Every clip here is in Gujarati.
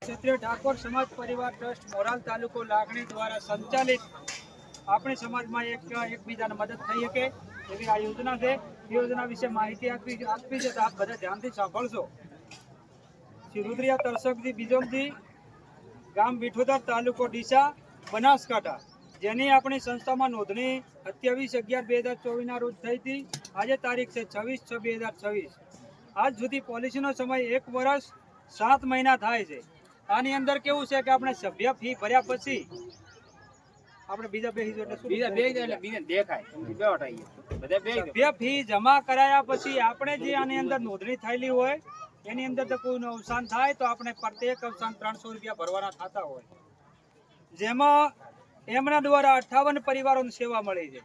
ક્ષત્રિય ઠાકોર સમાજ પરિવાર ટ્રસ્ટ મોરાલ તાલુકો લાગણી દ્વારા સંચાલિત આપણી સમાજમાં એકબીજાને મદદ થઈ શકે એવી આ યોજના છે. યોજના વિશે માહિતી આપવી છે તો આપ બધા ધ્યાનથી સાંભળશો. શ્રી રુદ્રિયા તરસકજી બીજોમજી, ગામ વિઠોદર, તાલુકો ડીસા, બનાસકાંઠા, જેની આપણી સંસ્થામાં નોંધણી 27/11/2024 રોજ થઈ હતી. આજે તારીખ છે 26/6/2026. આજ સુધી પોલિસીનો સમય 1 વર્ષ 7 મહિના થાય છે. આની અંદર કેવું છે કે આપણે સભ્ય ફી ભર્યા પછી આપણે સભ્ય ફી જમા કરાયા પછી આપણે જે આની અંદર નોંધણી થયેલી હોય એની અંદર તો કોઈનું અવસાન થાય તો આપણે પ્રત્યેક અવસાન 300 રૂપિયા ભરવાના થતા હોય, જેમાં એમના દ્વારા 58 પરિવારોને સેવા મળી છે.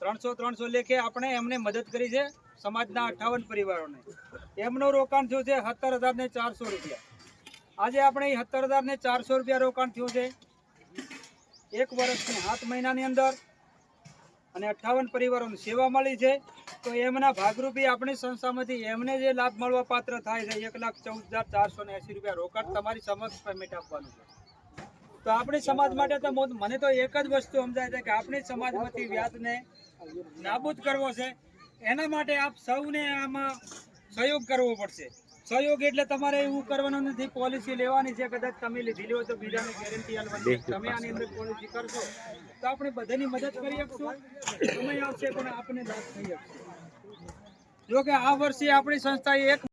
300 લેખે આપણે એમને મદદ કરી છે. સમાજના 58 પરિવારોને એમનું રોકાણ થયું છે 17,400 રૂપિયા. આજે આપણે 17,400 રૂપિયા રોકાણ થયું છે 1 વર્ષની 7 મહિનાની અંદર, અને 58 પરિવારોને સેવા મળી છે. તો એમના ભાગરૂપે આપણી સંસ્થામાંથી એમને જે લાભ મળવા પાત્ર થાય છે 1,14,480 રૂપિયા રોકાણ તમારી સમક્ષ પેમેન્ટ આપવાનું છે. તો આપણી સમાજ માટે તો મને તો એક જ વસ્તુ સમજાય છે કે આપણી સમાજમાંથી વ્યાજને નાબૂદ કરવો છે. એના માટે આપ સૌને આમાં સહયોગ કરવો પડશે. સહયોગ એટલે તમારે એવું કરવાનું નથી, પોલિસી લેવાની છે, કદાચ તમે લીધી હોય તો બીજાને ગેરંટી આપવાની. તમે આની અંદર પોલિસી કરશો તો આપણે બધાની મદદ કરી શકશું. સમય આવશે પણ આપણે લાભ થઈ શકશે. જો કે આ વર્ષે આપણી સંસ્થાએ 1